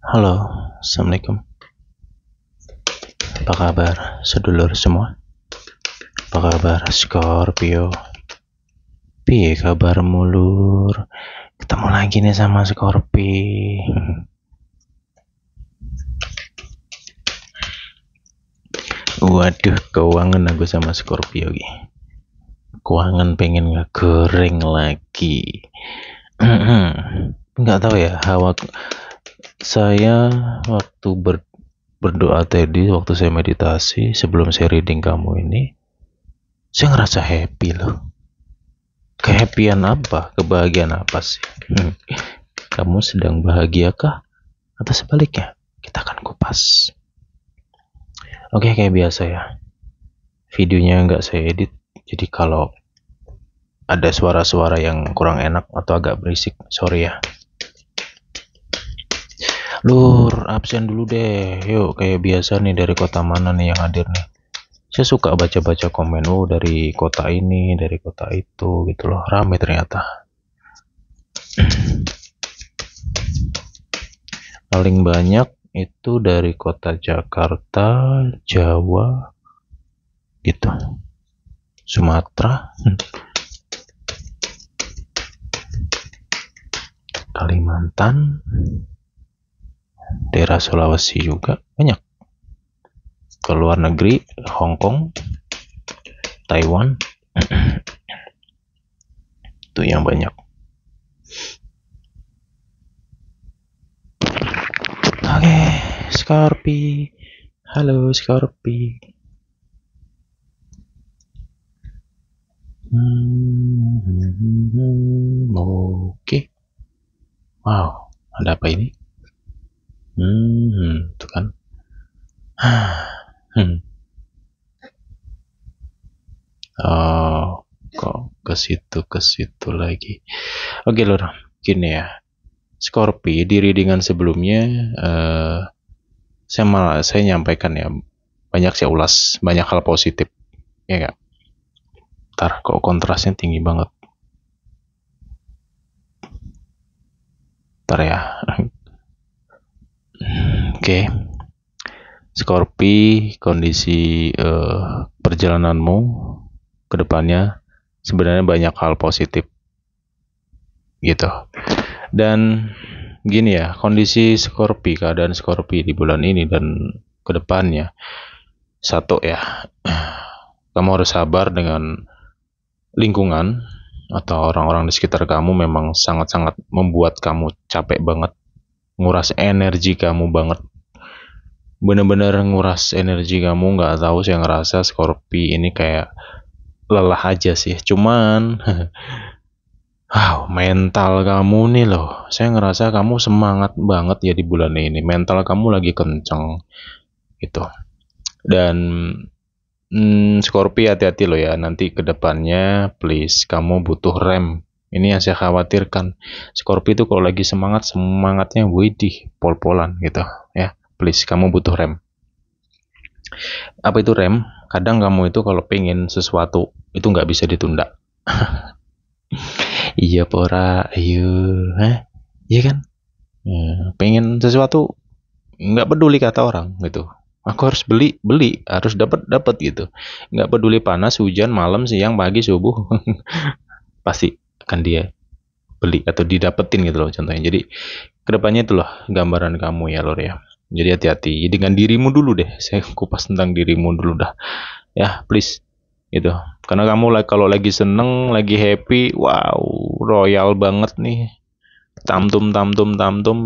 Halo, Assalamualaikum. Apa kabar sedulur semua? Apa kabar Scorpio? Piye kabar mulur? Ketemu lagi nih sama Scorpio. Waduh, keuangan aku sama Scorpio gitu. Keuangan pengen ngegoreng lagi. Nggak tahu ya, saya waktu berdoa tadi, waktu saya meditasi sebelum saya reading kamu ini, saya ngerasa happy loh. Kehappian apa? Kebahagiaan apa sih? Kamu sedang bahagiakah? Atau sebaliknya? Kita akan kupas. Oke, kayak biasa ya. Videonya nggak saya edit, jadi kalau ada suara-suara yang kurang enak atau agak berisik, sorry ya. Lur, absen dulu deh. Yuk, kayak biasa nih, dari kota mana nih yang hadir nih? Saya suka baca-baca komen, dari kota ini, dari kota itu, gitu loh. Rame ternyata. Paling banyak itu dari kota Jakarta, Jawa, gitu. Sumatera, Kalimantan, daerah Sulawesi juga banyak. Ke luar negeri, Hong Kong, Taiwan, itu yang banyak. Oke, Scorpi. Halo Scorpi. Oke. Wow, ada apa ini? Itu kan. Oh, kok ke situ lagi. Oke lor, gini ya. Scorpi di readingan sebelumnya saya nyampaikan ya, banyak saya ulas banyak hal positif, ya nggak? Ntar kok kontrasnya tinggi banget. Ntar ya. Oke. Scorpi, kondisi perjalananmu ke depannya sebenarnya banyak hal positif gitu. Dan gini ya, kondisi Scorpi, keadaan Scorpi di bulan ini dan ke depannya, satu ya, kamu harus sabar dengan lingkungan atau orang-orang di sekitar kamu. Memang sangat-sangat membuat kamu capek banget, nguras energi kamu banget, bener-bener nguras energi kamu. Nggak tahu, saya ngerasa Scorpi ini kayak lelah aja sih, cuman wow, mental kamu nih loh, saya ngerasa kamu semangat banget ya di bulan ini. Mental kamu lagi kenceng gitu. Dan Scorpio, hati-hati loh ya, nanti ke depannya please kamu butuh rem. Ini yang saya khawatirkan. Scorpio itu kalau lagi semangatnya widih, pol-polan gitu ya. Please kamu butuh rem. Apa itu rem? Kadang kamu itu kalau pengen sesuatu itu nggak bisa ditunda. Iya pora, ayo, iya kan? Pengen sesuatu nggak peduli kata orang gitu. Aku harus beli, harus dapat gitu. Nggak peduli panas, hujan, malam, siang, pagi, subuh, pasti akan dia beli atau didapetin gitu loh contohnya. Jadi kedepannya itulah gambaran kamu ya Lor ya. Jadi hati-hati dengan dirimu dulu deh. Saya kupas tentang dirimu dulu dah. Ya please gitu. Karena kamu kalau lagi seneng, lagi happy, wow, royal banget nih. Tamtum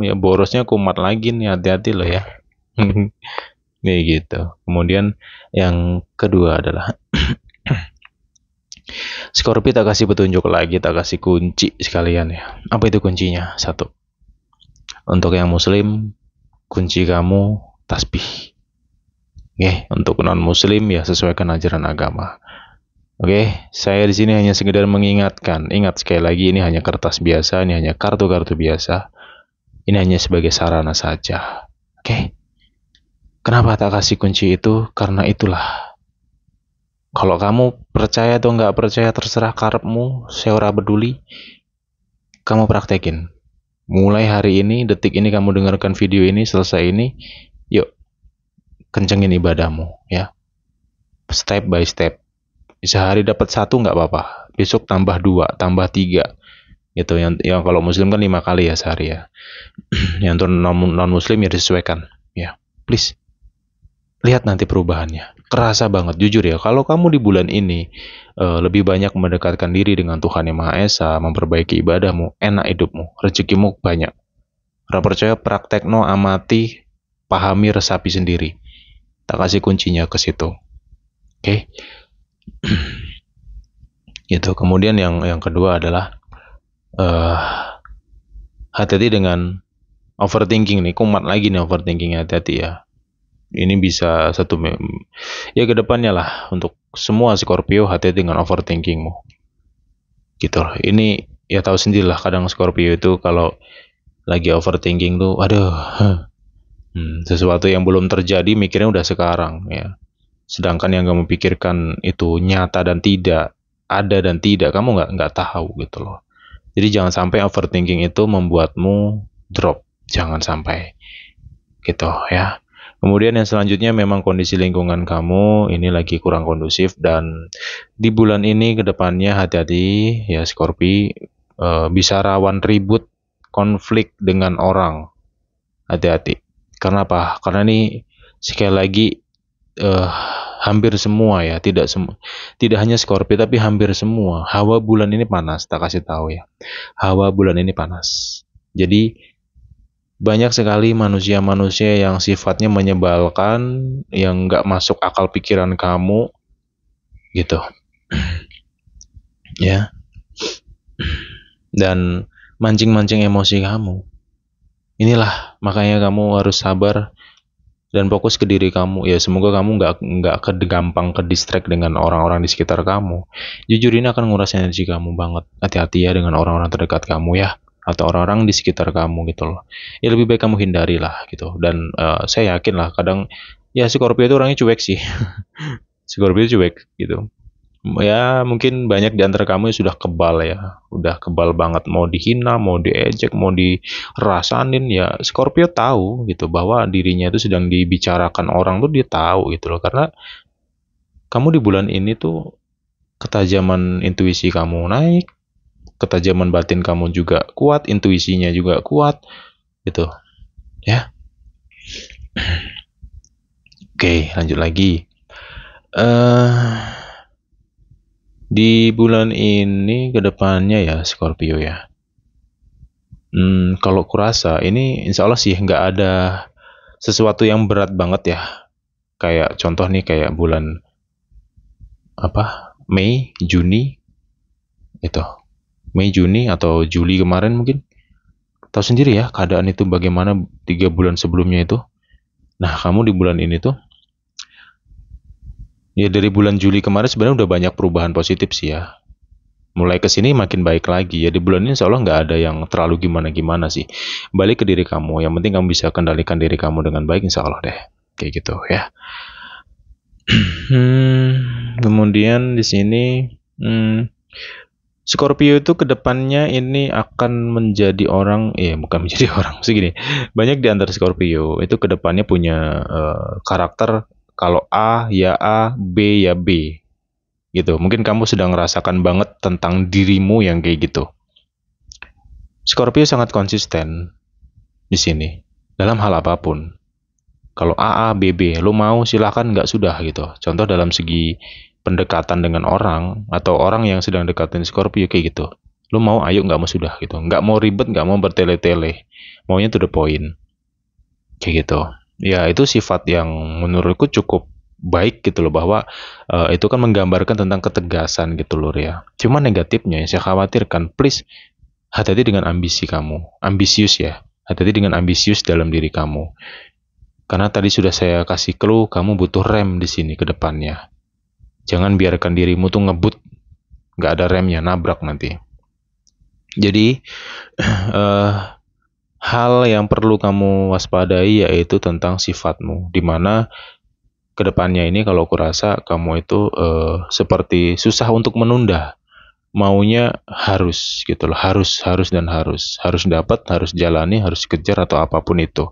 ya, borosnya kumat lagi nih, hati-hati loh ya. Nih gitu. Kemudian yang kedua adalah Scorpio tak kasih petunjuk lagi, tak kasih kunci sekalian ya. Apa itu kuncinya? Satu, untuk yang muslim, kunci kamu tasbih. Oke, untuk non muslim ya sesuaikan ajaran agama. Oke, saya di sini hanya sekedar mengingatkan. Ingat sekali lagi, ini hanya kertas biasa, ini hanya kartu-kartu biasa. Ini hanya sebagai sarana saja. Oke. Kenapa tak kasih kunci itu? Karena itulah. Kalau kamu percaya atau nggak percaya terserah karepmu, saya ora peduli. Kamu praktekin. Mulai hari ini, detik ini kamu dengarkan video ini, selesai ini, yuk kencengin ibadahmu ya. Step by step. Sehari dapat 1 nggak apa-apa. Besok tambah 2, tambah 3. Gitu. Yang kalau muslim kan 5 kali ya sehari ya. Yang untuk non muslim ya disesuaikan ya. Please. Lihat nanti perubahannya. Kerasa banget, jujur ya. Kalau kamu di bulan ini lebih banyak mendekatkan diri dengan Tuhan Yang Maha Esa, memperbaiki ibadahmu, enak hidupmu, rezekimu banyak. Ora percaya, praktekno, amati, pahami, resapi sendiri. Tak kasih kuncinya ke situ. Oke. Gitu. Kemudian yang kedua adalah hati-hati dengan overthinking nih. Kumat lagi nih overthinking, hati-hati ya. Ini bisa ya kedepannya lah untuk semua Scorpio, hati-hati dengan overthinkingmu. Gitu loh. Ini ya tahu sendirilah, kadang Scorpio itu kalau lagi overthinking tuh, aduh, sesuatu yang belum terjadi mikirnya udah sekarang ya. Sedangkan yang kamu pikirkan itu nyata dan tidak, ada dan tidak, kamu nggak tahu gitu loh. Jadi jangan sampai overthinking itu membuatmu drop, jangan sampai gitu ya. Kemudian yang selanjutnya memang kondisi lingkungan kamu ini lagi kurang kondusif, dan di bulan ini ke depannya hati-hati ya Scorpio, bisa rawan ribut, konflik dengan orang. Hati-hati. Karena apa? Karena ini sekali lagi hampir semua ya, tidak hanya Scorpio tapi hampir semua. Hawa bulan ini panas, tak kasih tahu ya. Hawa bulan ini panas. Jadi banyak sekali manusia-manusia yang sifatnya menyebalkan, yang nggak masuk akal pikiran kamu, gitu, ya. Dan mancing-mancing emosi kamu. Inilah makanya kamu harus sabar dan fokus ke diri kamu. Ya semoga kamu nggak gampang ke distract dengan orang-orang di sekitar kamu. Jujur ini akan nguras energi kamu banget. Hati-hati ya dengan orang-orang terdekat kamu ya, atau orang-orang di sekitar kamu gitu loh. Ya lebih baik kamu hindari lah gitu. Dan saya yakin lah kadang ya Scorpio itu orangnya cuek sih. Scorpio cuek gitu. Ya mungkin banyak di antara kamu yang sudah kebal ya, udah kebal banget, mau dihina, mau diejek, mau dirasanin ya. Scorpio tahu gitu bahwa dirinya itu sedang dibicarakan orang tuh, dia tahu gitu loh. Karena kamu di bulan ini tuh ketajaman intuisi kamu naik, ketajaman batin kamu juga kuat, intuisinya juga kuat gitu ya. Oke, lanjut lagi. Di bulan ini kedepannya ya Scorpio ya. Kalau kurasa ini insya Allah sih nggak ada sesuatu yang berat banget ya. Kayak contoh nih, kayak bulan Mei, Juni itu. Mei, Juni atau Juli kemarin mungkin. Tahu sendiri ya keadaan itu bagaimana 3 bulan sebelumnya itu. Nah, kamu di bulan ini tuh ya dari bulan Juli kemarin sebenarnya udah banyak perubahan positif sih ya. Mulai kesini makin baik lagi ya. Di bulan ini insya Allah nggak ada yang terlalu gimana-gimana sih. Balik ke diri kamu, yang penting kamu bisa kendalikan diri kamu dengan baik, insya Allah deh, kayak gitu ya. Kemudian di sini Scorpio itu kedepannya ini akan menjadi orang, bukan menjadi orang, segini. Banyak di antara Scorpio itu kedepannya punya karakter, kalau A ya A, B ya B. Gitu. Mungkin kamu sedang merasakan banget tentang dirimu yang kayak gitu. Scorpio sangat konsisten di sini dalam hal apapun. Kalau A B B, lo mau silahkan, nggak sudah gitu. Contoh dalam segi pendekatan dengan orang atau orang yang sedang dekatin Scorpio kayak gitu. Lo mau ayo, nggak mau sudah gitu. Nggak mau ribet, nggak mau bertele-tele. Maunya to the point. Kayak gitu. Ya itu sifat yang menurutku cukup baik gitu loh, bahwa itu kan menggambarkan tentang ketegasan gitu loh ya. Cuma negatifnya yang saya khawatirkan, please hati-hati dengan ambisi kamu. Ambisius ya. Hati-hati dengan ambisius dalam diri kamu. Karena tadi sudah saya kasih clue, kamu butuh rem di sini ke depannya. Jangan biarkan dirimu tuh ngebut, nggak ada remnya, nabrak nanti. Jadi hal yang perlu kamu waspadai yaitu tentang sifatmu, dimana kedepannya ini kalau kurasa kamu itu seperti susah untuk menunda. maunya harus gitu loh, harus dapat, harus jalani, harus kejar atau apapun itu.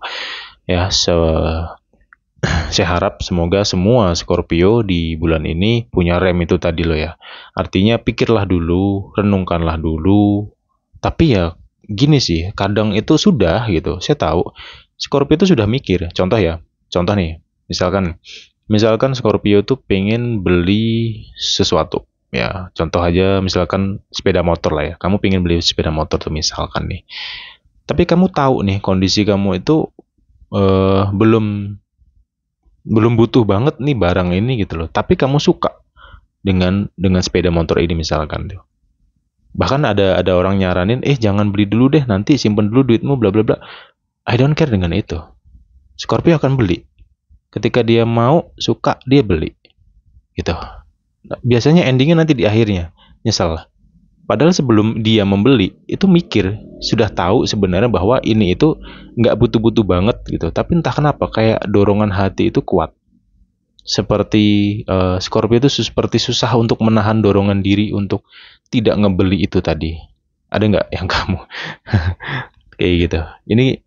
Ya, saya harap semoga semua Scorpio di bulan ini punya rem itu tadi loh ya. Artinya pikirlah dulu, renungkanlah dulu. Tapi ya gini sih, kadang itu sudah gitu. Saya tahu Scorpio itu sudah mikir. Contoh nih, misalkan Scorpio tuh pengen beli sesuatu. Ya, contoh aja misalkan sepeda motor lah ya. Kamu pengen beli sepeda motor tuh misalkan nih. Tapi kamu tahu nih kondisi kamu itu belum belum butuh banget nih barang ini gitu loh. Tapi kamu suka dengan sepeda motor ini misalkan tuh. Bahkan ada orang nyaranin, jangan beli dulu deh, nanti simpen dulu duitmu bla bla bla. I don't care dengan itu. Scorpio akan beli. Ketika dia mau, suka, dia beli. Gitu. Nah, biasanya endingnya nanti di akhirnya nyesel. Padahal sebelum dia membeli, itu mikir, sudah tahu sebenarnya bahwa ini itu nggak butuh-butuh banget gitu. Tapi entah kenapa kayak dorongan hati itu kuat. Seperti Scorpio itu seperti susah untuk menahan dorongan diri untuk tidak ngebeli itu tadi. Ada nggak yang kamu kayak gitu? Ini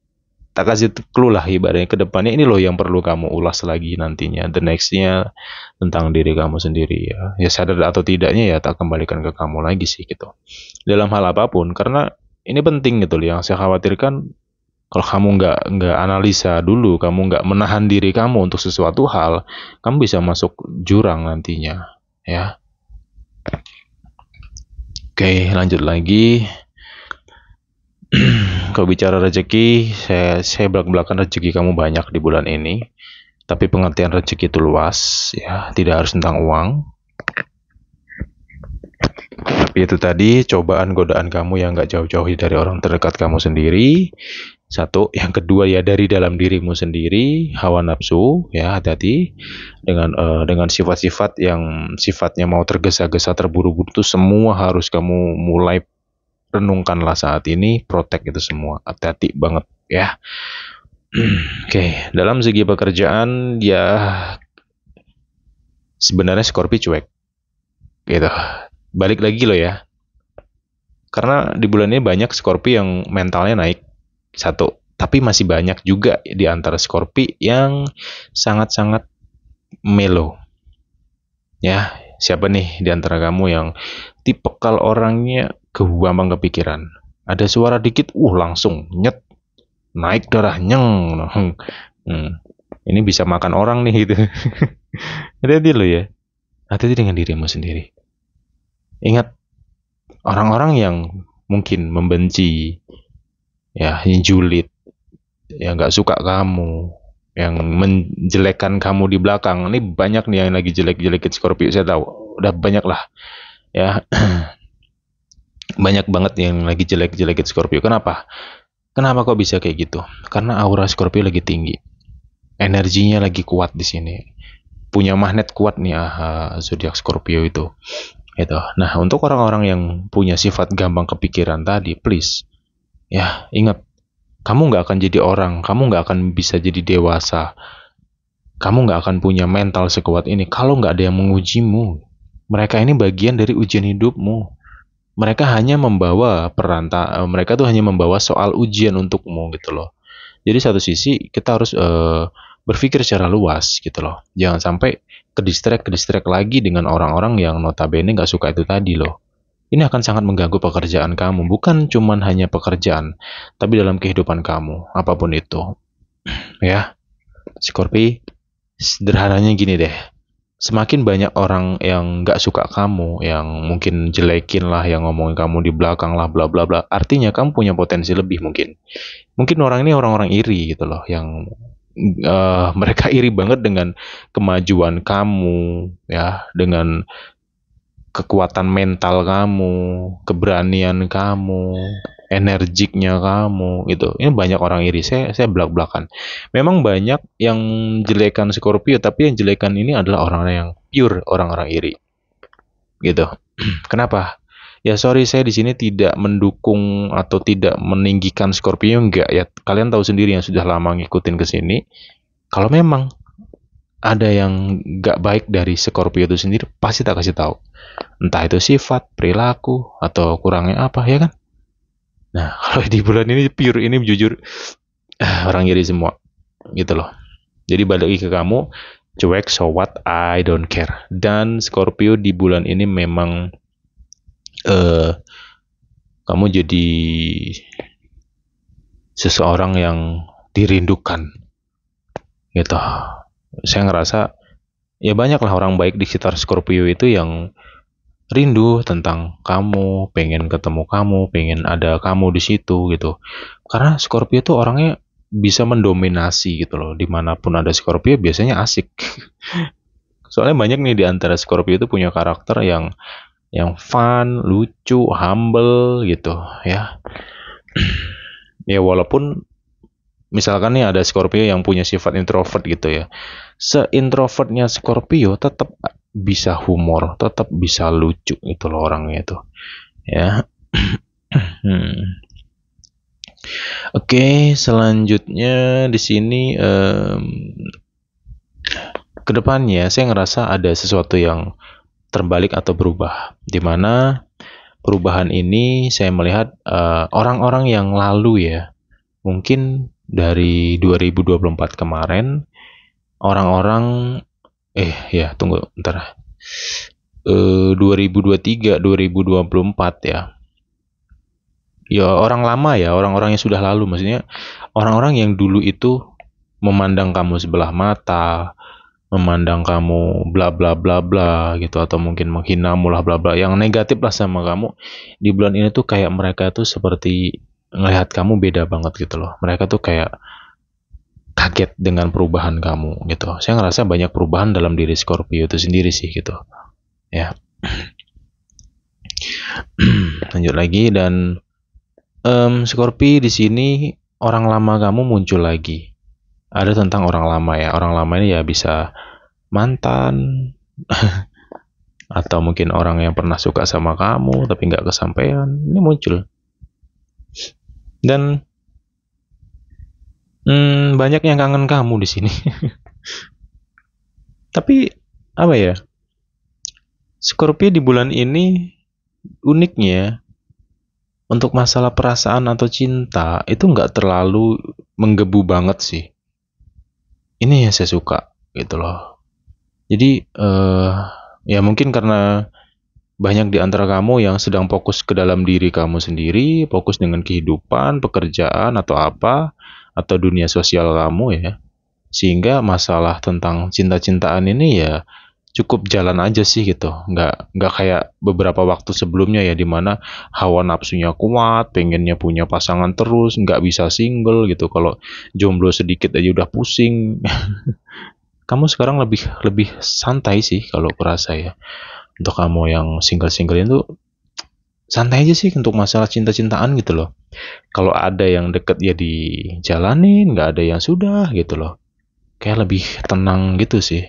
tak kasih clue lah ibaratnya ke depannya ini loh yang perlu kamu ulas lagi nantinya. The next-nya tentang diri kamu sendiri ya. Ya sadar atau tidaknya ya tak kembalikan ke kamu lagi sih gitu. Dalam hal apapun karena ini penting gitu loh. Yang saya khawatirkan kalau kamu nggak analisa dulu, kamu nggak menahan diri kamu untuk sesuatu hal, kamu bisa masuk jurang nantinya, ya. Oke, lanjut lagi. Kalau bicara rezeki, saya belak-belakan rezeki kamu banyak di bulan ini. Tapi pengertian rezeki itu luas, ya, tidak harus tentang uang. Tapi itu tadi cobaan godaan kamu yang nggak jauh-jauh dari orang terdekat kamu sendiri. Satu, yang kedua ya dari dalam dirimu sendiri, hawa nafsu, ya hati-hati dengan sifat-sifat yang sifatnya mau tergesa-gesa, terburu-buru itu semua harus kamu mulai renungkanlah saat ini, protect itu semua, hati-hati banget ya. Oke, dalam segi pekerjaan ya sebenarnya Scorpio cuek, gitu. Balik lagi loh ya, karena di bulan ini banyak Scorpio yang mentalnya naik. Satu, tapi masih banyak juga di antara Scorpio yang sangat-sangat melo. Ya, siapa nih di antara kamu yang tipikal orangnya gampang kepikiran. Ada suara dikit, langsung nyet, naik darah nyeng. Ini bisa makan orang nih gitu. Hati-hati lo ya. Hati-hati dengan dirimu sendiri. Ingat, orang-orang yang mungkin membenci, ya, yang julid, yang nggak suka kamu, yang menjelekkan kamu di belakang. Ini banyak nih yang lagi jelek-jelekin Scorpio, saya tahu. Udah banyak lah, ya. Banyak banget yang lagi jelek-jelekin Scorpio. Kenapa? Kenapa kok bisa kayak gitu? Karena aura Scorpio lagi tinggi. Energinya lagi kuat di sini. Punya magnet kuat nih zodiak Scorpio itu. Gitu. Nah, untuk orang-orang yang punya sifat gampang kepikiran tadi, please, ya ingat, kamu nggak akan jadi orang, kamu nggak akan bisa jadi dewasa, kamu nggak akan punya mental sekuat ini kalau nggak ada yang mengujimu. Mereka ini bagian dari ujian hidupmu. Mereka hanya membawa mereka tuh hanya membawa soal ujian untukmu gitu loh. Jadi satu sisi kita harus berpikir secara luas gitu loh. Jangan sampai ke distract lagi dengan orang-orang yang notabene nggak suka itu tadi loh. Ini akan sangat mengganggu pekerjaan kamu, bukan cuman hanya pekerjaan, tapi dalam kehidupan kamu, apapun itu. Ya, Scorpio, sederhananya gini deh. Semakin banyak orang yang nggak suka kamu, yang mungkin jelekin lah, yang ngomongin kamu di belakang lah, bla bla bla. Artinya kamu punya potensi lebih mungkin. Mungkin orang ini orang-orang iri gitu loh, yang mereka iri banget dengan kemajuan kamu, ya, dengan kekuatan mental kamu, keberanian kamu, energiknya kamu gitu. Ini banyak orang iri. Saya belak-belakan. Memang banyak yang jelekan Scorpio, tapi yang jelekan ini adalah orang-orang yang pure, orang-orang iri. Gitu. Kenapa? Ya sorry, saya di sini tidak mendukung atau tidak meninggikan Scorpio, enggak ya. Kalian tahu sendiri yang sudah lama ngikutin ke sini. Kalau memang ada yang gak baik dari Scorpio itu sendiri, pasti tak kasih tahu. Entah itu sifat, perilaku, atau kurangnya apa, ya kan? Nah, kalau di bulan ini pure ini jujur, orang jadi semua, gitu loh. Jadi balik lagi ke kamu, cuek, so what, I don't care. Dan Scorpio di bulan ini memang eh, kamu jadi seseorang yang dirindukan, gitu. Saya ngerasa ya banyak lah orang baik di sekitar Scorpio itu yang rindu tentang kamu, pengen ketemu kamu, pengen ada kamu di situ gitu. Karena Scorpio tuh orangnya bisa mendominasi gitu loh. Dimanapun ada Scorpio biasanya asik. Soalnya banyak nih di antara Scorpio itu punya karakter yang fun, lucu, humble gitu ya. Ya walaupun misalkan nih ada Scorpio yang punya sifat introvert gitu ya. Seintrovertnya Scorpio tetap bisa humor, tetap bisa lucu itu loh orangnya itu. Ya. Oke, selanjutnya di sini kedepannya saya ngerasa ada sesuatu yang terbalik atau berubah, di mana perubahan ini saya melihat orang-orang yang lalu ya, mungkin dari 2024 kemarin orang-orang ya tunggu bentar 2023 2024 ya orang lama ya, orang-orang yang sudah lalu, maksudnya orang-orang yang dulu itu memandang kamu sebelah mata, memandang kamu bla bla bla bla gitu, atau mungkin menghinamu lah bla bla yang negatif lah sama kamu. Di bulan ini tuh kayak mereka tuh seperti ngelihat kamu beda banget gitu loh, mereka tuh kayak kaget dengan perubahan kamu gitu. Saya ngerasa banyak perubahan dalam diri Scorpio itu sendiri sih gitu ya. Lanjut lagi, dan Scorpio di sini orang lama kamu muncul lagi. Ada tentang orang lama ya. Orang lama ini ya bisa mantan atau mungkin orang yang pernah suka sama kamu tapi nggak kesampaian. Ini muncul. Dan banyak yang kangen kamu di sini. Tapi apa ya? Scorpio di bulan ini uniknya untuk masalah perasaan atau cinta itu nggak terlalu menggebu banget sih. Ini yang saya suka gitu loh. Jadi ya mungkin karena banyak di antara kamu yang sedang fokus ke dalam diri kamu sendiri, fokus dengan kehidupan, pekerjaan atau apa, atau dunia sosial kamu ya. Sehingga masalah tentang cinta-cintaan ini ya cukup jalan aja sih gitu. Nggak kayak beberapa waktu sebelumnya ya, dimana hawa nafsunya kuat, pengennya punya pasangan terus, nggak bisa single gitu. Kalau jomblo sedikit aja udah pusing. Kamu sekarang lebih lebih santai sih kalau kurasa ya. Untuk kamu yang single-single itu santai aja sih untuk masalah cinta-cintaan gitu loh. Kalau ada yang deket ya dijalanin, nggak ada yang sudah gitu loh. Kayak lebih tenang gitu sih.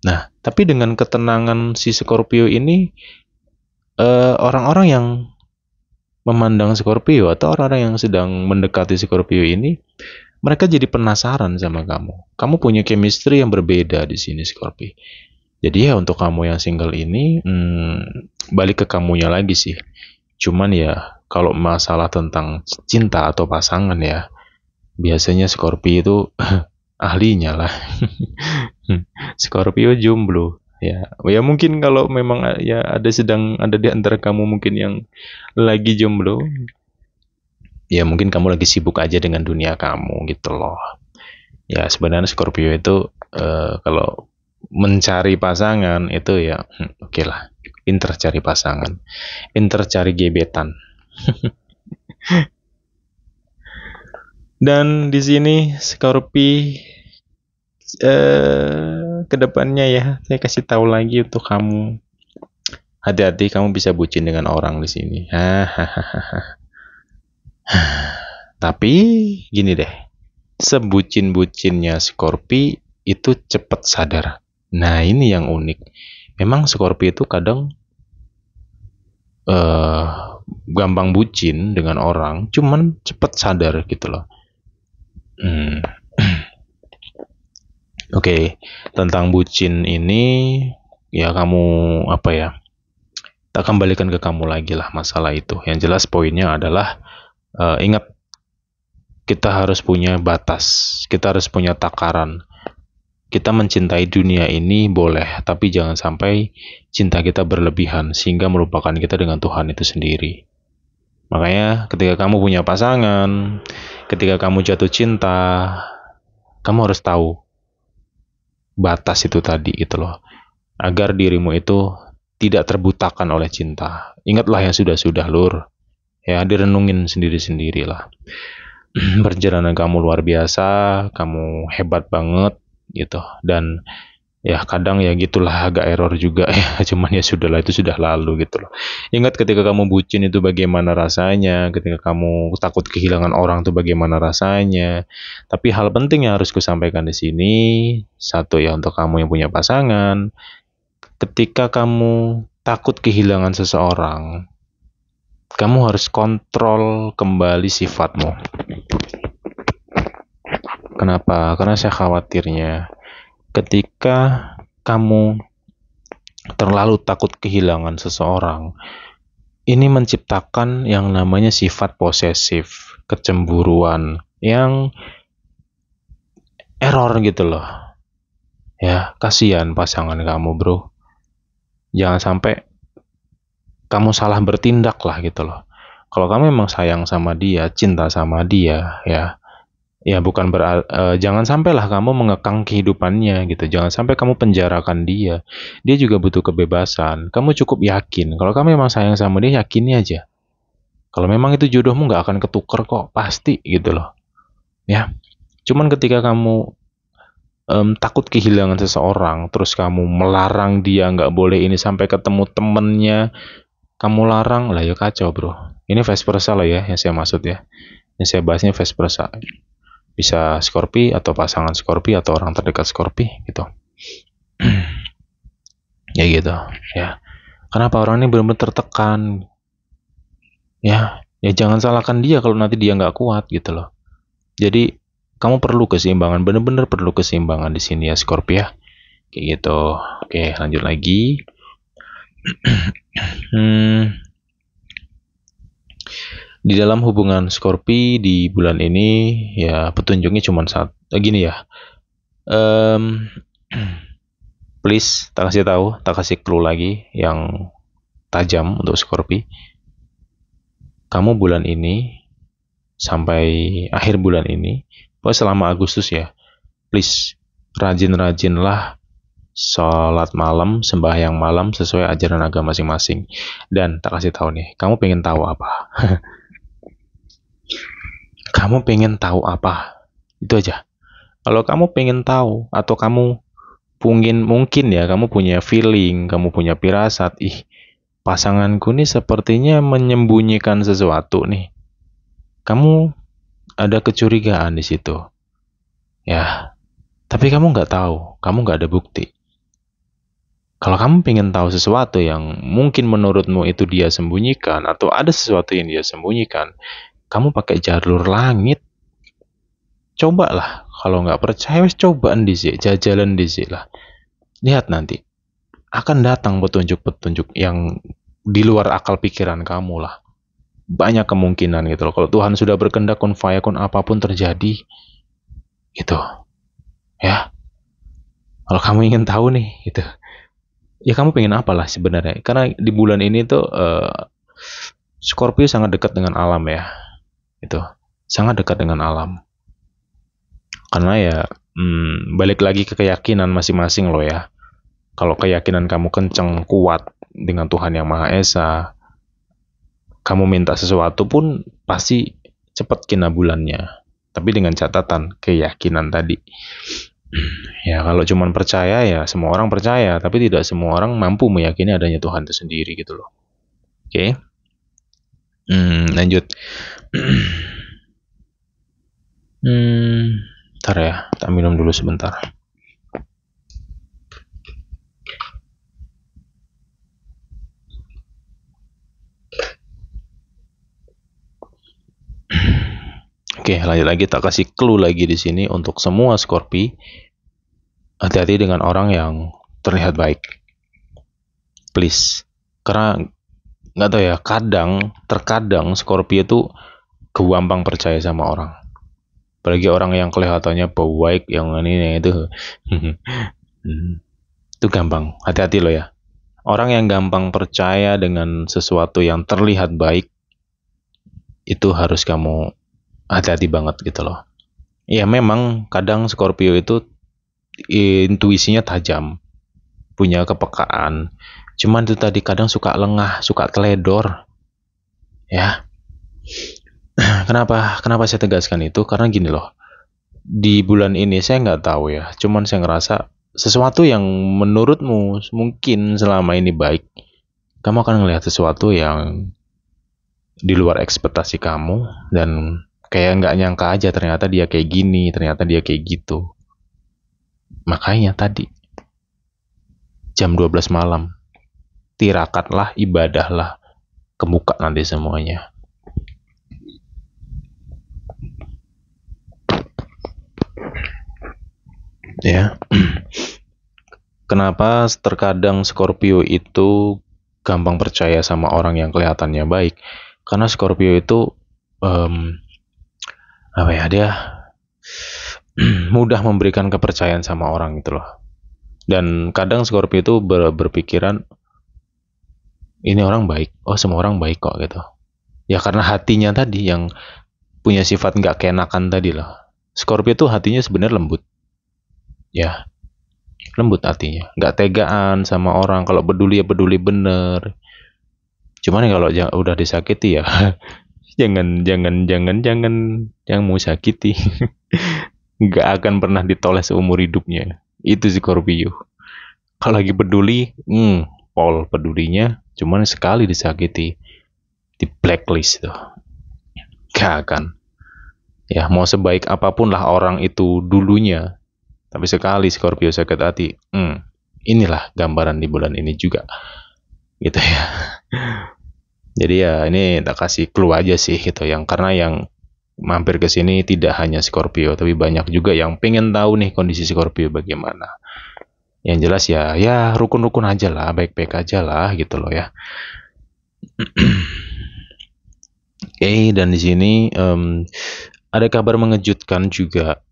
Nah, tapi dengan ketenangan si Scorpio ini, orang-orang yang memandang Scorpio atau orang-orang yang sedang mendekati Scorpio ini, mereka jadi penasaran sama kamu. Kamu punya chemistry yang berbeda di sini Scorpio. Jadi ya untuk kamu yang single ini, balik ke kamunya lagi sih. Cuman ya kalau masalah tentang cinta atau pasangan ya, biasanya Scorpio itu ahlinya lah. Scorpio jomblo. Ya mungkin kalau memang ya ada di antara kamu mungkin yang lagi jomblo, ya mungkin kamu lagi sibuk aja dengan dunia kamu gitu loh. Ya sebenarnya Scorpio itu kalau mencari pasangan itu ya oke lah, pinter cari pasangan, pinter cari gebetan. Dan di sini Scorpio kedepannya ya, saya kasih tahu lagi untuk kamu, hati-hati kamu bisa bucin dengan orang di sini. Tapi gini deh, sebucin-bucinnya Scorpio itu cepat sadar. Nah ini yang unik. Memang Scorpio itu kadang gampang bucin dengan orang, cuman cepat sadar gitu loh. Oke, tentang bucin ini ya kamu apa ya? Tak kembalikan ke kamu lagi lah masalah itu. Yang jelas poinnya adalah ingat kita harus punya batas, kita harus punya takaran. Kita mencintai dunia ini boleh, tapi jangan sampai cinta kita berlebihan sehingga melupakan kita dengan Tuhan itu sendiri. Makanya ketika kamu punya pasangan, ketika kamu jatuh cinta, kamu harus tahu batas itu tadi gitu loh. Agar dirimu itu tidak terbutakan oleh cinta. Ingatlah yang sudah-sudah, Lur. Ya, direnungin sendiri-sendirilah. Perjalanan kamu luar biasa, kamu hebat banget gitu. Dan ya kadang ya gitulah agak error juga ya. Cuman ya sudahlah, itu sudah lalu gitu loh. Ingat ketika kamu bucin itu bagaimana rasanya, ketika kamu takut kehilangan orang itu bagaimana rasanya. Tapi hal penting yang harus kusampaikan di sini, satu ya untuk kamu yang punya pasangan, ketika kamu takut kehilangan seseorang, kamu harus kontrol kembali sifatmu. Kenapa? Karena saya khawatirnya ketika kamu terlalu takut kehilangan seseorang, ini menciptakan yang namanya sifat posesif, kecemburuan, yang error gitu loh. Ya, kasihan pasangan kamu, bro. Jangan sampai kamu salah bertindak lah gitu loh. Kalau kamu memang sayang sama dia, cinta sama dia, ya bukan jangan sampailah kamu mengekang kehidupannya gitu. Jangan sampai kamu penjarakan dia. Dia juga butuh kebebasan. Kamu cukup yakin. Kalau kamu memang sayang sama dia, yakini aja. Kalau memang itu jodohmu nggak akan ketuker kok, pasti gitu loh. Ya, cuman ketika kamu takut kehilangan seseorang, terus kamu melarang dia nggak boleh ini sampai ketemu temennya, kamu larang lah ya kacau bro. Ini vice versa lah ya yang saya maksud ya. Yang saya bahasnya vice versa. Bisa Scorpi atau pasangan Scorpi atau orang terdekat Scorpi gitu. Ya gitu ya. Kenapa orang ini benar-benar tertekan? Ya jangan salahkan dia kalau nanti dia nggak kuat gitu loh. Jadi kamu perlu keseimbangan, benar-benar perlu keseimbangan di sini ya Scorpio ya. Kayak gitu. Oke, lanjut lagi. Di dalam hubungan Scorpio di bulan ini ya petunjuknya cuma gini ya. Please tak kasih tahu, tak kasih clue lagi yang tajam untuk Scorpio. Kamu bulan ini sampai akhir bulan ini, pokoknya selama Agustus ya, please rajin-rajinlah sholat malam, sembahyang malam sesuai ajaran agama masing-masing. Dan tak kasih tahu nih, kamu pengen tahu apa? Kamu pengen tahu apa? Itu aja. Kalau kamu pengen tahu atau kamu mungkin ya kamu punya feeling, kamu punya firasat, pasanganku nih sepertinya menyembunyikan sesuatu nih. Kamu ada kecurigaan di situ. Ya, tapi kamu nggak tahu, kamu nggak ada bukti. Kalau kamu pengen tahu sesuatu yang mungkin menurutmu itu dia sembunyikan, atau ada sesuatu yang dia sembunyikan, kamu pakai jalur langit. Cobalah, kalau nggak percaya, cobaan dhisik, jajalan dhisik lah. Lihat nanti, akan datang petunjuk-petunjuk yang di luar akal pikiran kamu lah. Banyak kemungkinan gitu loh. Kalau Tuhan sudah berkehendak kun fayakun apapun terjadi, gitu. Ya, kalau kamu ingin tahu nih, gitu. Ya kamu pengen apalah sebenarnya? Karena di bulan ini tuh Scorpio sangat dekat dengan alam ya, itu sangat dekat dengan alam. Karena ya balik lagi ke keyakinan masing-masing loh ya. Kalau keyakinan kamu kenceng kuat dengan Tuhan Yang Maha Esa, kamu minta sesuatu pun pasti cepat kena bulannya. Tapi dengan catatan keyakinan tadi. Ya kalau cuma percaya ya semua orang percaya, tapi tidak semua orang mampu meyakini adanya Tuhan itu sendiri gitu loh. Oke. Lanjut. Bentar ya, tak minum dulu sebentar. Oke, lanjut lagi, tak kasih clue lagi di sini untuk semua Scorpio. hati-hati dengan orang yang terlihat baik, please. Karena nggak tahu ya, terkadang Scorpio itu gampang percaya sama orang. Apalagi orang yang kelihatannya baik, yang ini itu. Itu gampang. Hati-hati loh ya. Orang yang gampang percaya dengan sesuatu yang terlihat baik, itu harus kamu hati-hati banget gitu loh. Ya memang kadang Scorpio itu intuisinya tajam, punya kepekaan. Cuman itu tadi kadang suka lengah, suka teledor. Ya. Kenapa saya tegaskan itu? Karena gini loh. Di bulan ini saya nggak tahu ya. Cuman saya ngerasa sesuatu yang menurutmu mungkin selama ini baik, kamu akan ngelihat sesuatu yang di luar ekspektasi kamu, dan kayak nggak nyangka aja ternyata dia kayak gini, ternyata dia kayak gitu. Makanya tadi jam 12 malam, tirakatlah, ibadahlah, kebuka nanti semuanya. Ya. Kenapa terkadang Scorpio itu gampang percaya sama orang yang kelihatannya baik? Karena Scorpio itu apa ya, dia mudah memberikan kepercayaan sama orang gitu loh. Dan kadang Scorpio itu berpikiran ini orang baik, oh semua orang baik kok gitu. Ya karena hatinya tadi yang punya sifat nggak keenakan tadi loh. Scorpio itu hatinya sebenarnya lembut, ya lembut hatinya, nggak tegaan sama orang. Kalau peduli ya peduli bener. Cuman kalau udah disakiti ya jangan mau sakiti. Nggak akan pernah ditoleh seumur hidupnya. Itu Scorpio. Kalau lagi peduli, pol pedulinya, cuman sekali disakiti, di blacklist tuh. Gak akan. Ya, mau sebaik apapun lah orang itu dulunya, tapi sekali Scorpio sakit hati, inilah gambaran di bulan ini juga. Gitu ya. Jadi ya ini tak kasih clue aja sih gitu, yang karena yang mampir ke sini tidak hanya Scorpio, tapi banyak juga yang pengen tahu nih kondisi Scorpio bagaimana. Yang jelas ya rukun-rukun aja lah, baik-baik aja lah gitu loh ya. Oke, dan di sini ada kabar mengejutkan juga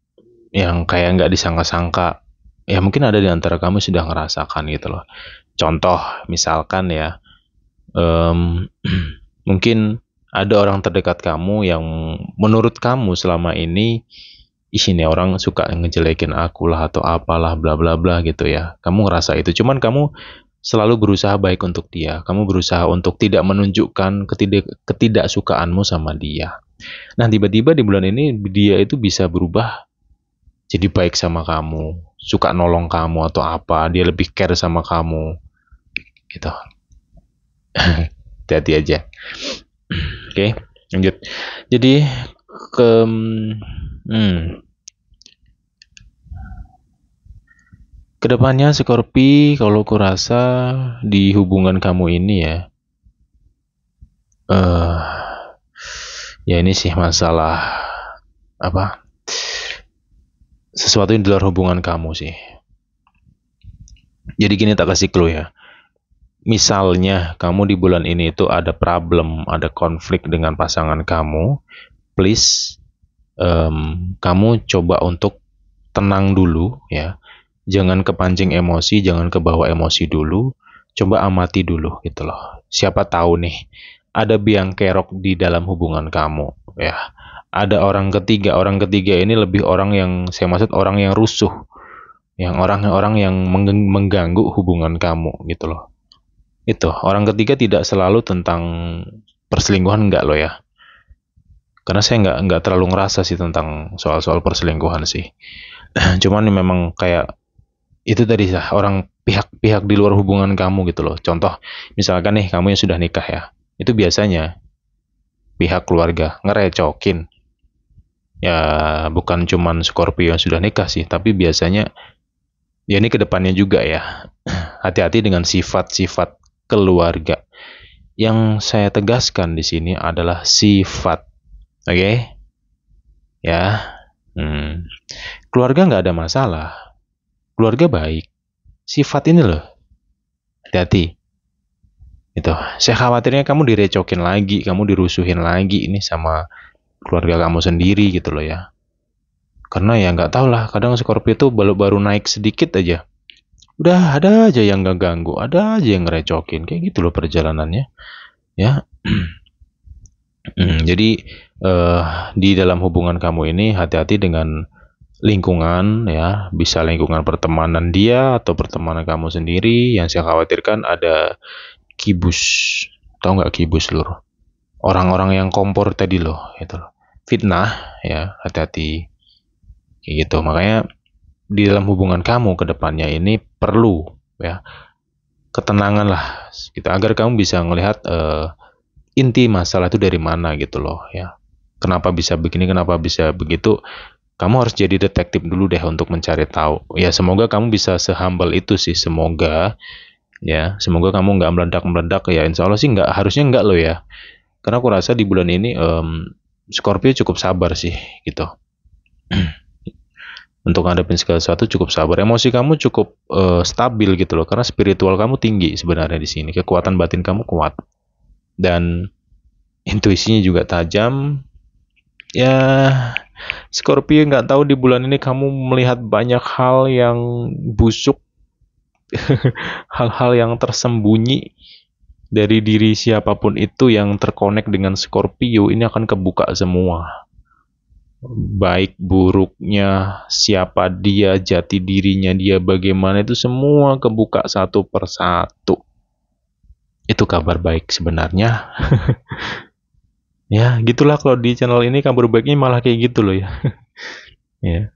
yang kayak nggak disangka-sangka. Ya mungkin ada di antara kamu sudah ngerasakan gitu loh. Contoh misalkan ya, mungkin ada orang terdekat kamu yang menurut kamu selama ini isinya orang suka ngejelekin aku lah atau apalah bla bla bla gitu ya. Kamu ngerasa itu, cuman kamu selalu berusaha baik untuk dia. Kamu berusaha untuk tidak menunjukkan ketidaksukaanmu sama dia. Nah, tiba-tiba di bulan ini dia itu bisa berubah jadi baik sama kamu, suka nolong kamu atau apa, dia lebih care sama kamu. Gitu. Hati-hati aja. Oke, lanjut. Jadi ke kedepannya Scorpi, kalau kurasa di hubungan kamu ini ya, ya ini sih masalah apa? Sesuatu yang di luar hubungan kamu sih. Jadi gini, tak kasih clue ya. Misalnya kamu di bulan ini itu ada problem, ada konflik dengan pasangan kamu, please kamu coba untuk tenang dulu ya. Jangan kepancing emosi, jangan kebawa emosi dulu. Coba amati dulu gitu loh. Siapa tahu nih ada biang kerok di dalam hubungan kamu ya. Ada orang ketiga ini lebih orang yang, saya maksud orang yang rusuh, yang orang-orang yang mengganggu hubungan kamu gitu loh. Itu orang ketiga tidak selalu tentang perselingkuhan, enggak loh ya. Karena saya nggak terlalu ngerasa sih tentang soal-soal perselingkuhan sih. Cuman memang kayak itu tadi lah, orang pihak-pihak di luar hubungan kamu gitu loh. Contoh misalkan nih kamu yang sudah nikah ya, itu biasanya pihak keluarga ngerecokin. Ya bukan cuman Scorpio yang sudah nikah sih, tapi biasanya ya ini kedepannya juga ya. Hati-hati dengan sifat-sifat keluarga. Yang saya tegaskan di sini adalah sifat, oke? Ya, keluarga nggak ada masalah. keluarga baik. Sifat ini loh, hati-hati. Itu. Saya khawatirnya kamu direcokin lagi, kamu dirusuhin lagi ini sama keluarga kamu sendiri gitu loh ya. Karena ya nggak tau lah, kadang Scorpio itu baru naik sedikit aja. Udah ada aja yang nggak ganggu, ada aja yang ngerecokin. Kayak gitu loh perjalanannya. Ya. Jadi di dalam hubungan kamu ini hati-hati dengan lingkungan ya, bisa lingkungan pertemanan dia atau pertemanan kamu sendiri. Yang saya khawatirkan ada kibus, tahu nggak kibus lur? Orang-orang yang kompor tadi loh, itu loh. Fitnah ya, hati-hati kayak gitu. Makanya di dalam hubungan kamu ke depannya ini perlu ya ketenangan lah, gitu, agar kamu bisa melihat inti masalah itu dari mana gitu loh ya. Kenapa bisa begini, kenapa bisa begitu? Kamu harus jadi detektif dulu deh untuk mencari tahu. Ya semoga kamu bisa sehumble itu sih, semoga ya, semoga kamu nggak meledak-meledak ya. Insya Allah sih nggak, harusnya nggak loh ya. Karena aku rasa di bulan ini Scorpio cukup sabar sih gitu. Untuk ngadepin segala sesuatu cukup sabar. Emosi kamu cukup stabil gitu loh. Karena spiritual kamu tinggi sebenarnya di sini. Kekuatan batin kamu kuat. Dan intuisinya juga tajam. Ya, Scorpio nggak tahu di bulan ini kamu melihat banyak hal yang busuk. Hal-hal yang tersembunyi dari diri siapapun itu yang terkonek dengan Scorpio ini akan kebuka semua. Baik buruknya, siapa dia, jati dirinya dia bagaimana, itu semua kebuka satu persatu. Itu kabar baik sebenarnya. Ya, gitulah kalau di channel ini kabar baiknya malah kayak gitu loh ya. Ya.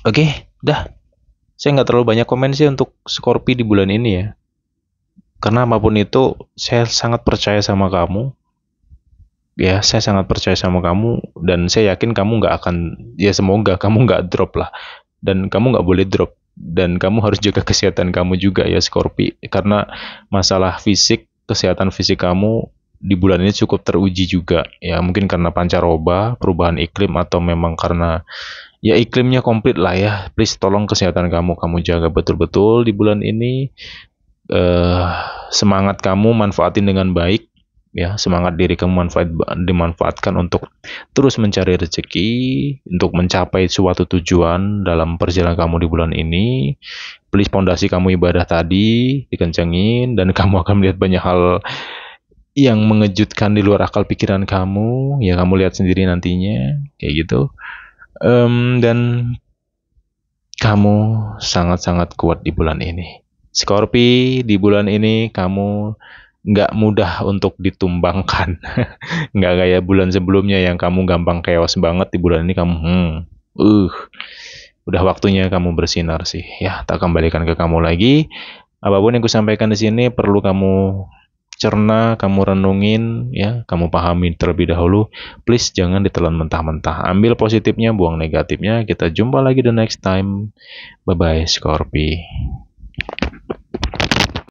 Oke, dah. Saya nggak terlalu banyak komen sih untuk Scorpio di bulan ini ya. Karena apapun itu, saya sangat percaya sama kamu. Ya, saya sangat percaya sama kamu dan saya yakin kamu nggak akan, ya semoga kamu nggak drop lah. Dan kamu nggak boleh drop. Dan kamu harus jaga kesehatan kamu juga ya Scorpio. Karena masalah fisik, kesehatan fisik kamu di bulan ini cukup teruji juga. Ya mungkin karena pancaroba, perubahan iklim, atau memang karena ya iklimnya komplit lah ya. Please tolong kesehatan kamu jaga betul-betul di bulan ini. Semangat kamu manfaatin dengan baik ya, semangat diri kamu dimanfaatkan untuk terus mencari rezeki, untuk mencapai suatu tujuan dalam perjalanan kamu di bulan ini. Please pondasi kamu ibadah tadi dikencengin dan kamu akan melihat banyak hal yang mengejutkan di luar akal pikiran kamu. Ya kamu lihat sendiri nantinya kayak gitu. Dan kamu sangat-sangat kuat di bulan ini. Scorpio, di bulan ini kamu nggak mudah untuk ditumbangkan. Nggak kayak bulan sebelumnya yang kamu gampang chaos banget. Di bulan ini kamu udah waktunya kamu bersinar sih. Ya, tak kembalikan ke kamu lagi. Apapun yang kusampaikan di sini perlu kamu cerna, kamu renungin, ya, kamu pahami terlebih dahulu. Please jangan ditelan mentah-mentah. Ambil positifnya, buang negatifnya. Kita jumpa lagi the next time. Bye-bye, Scorpio.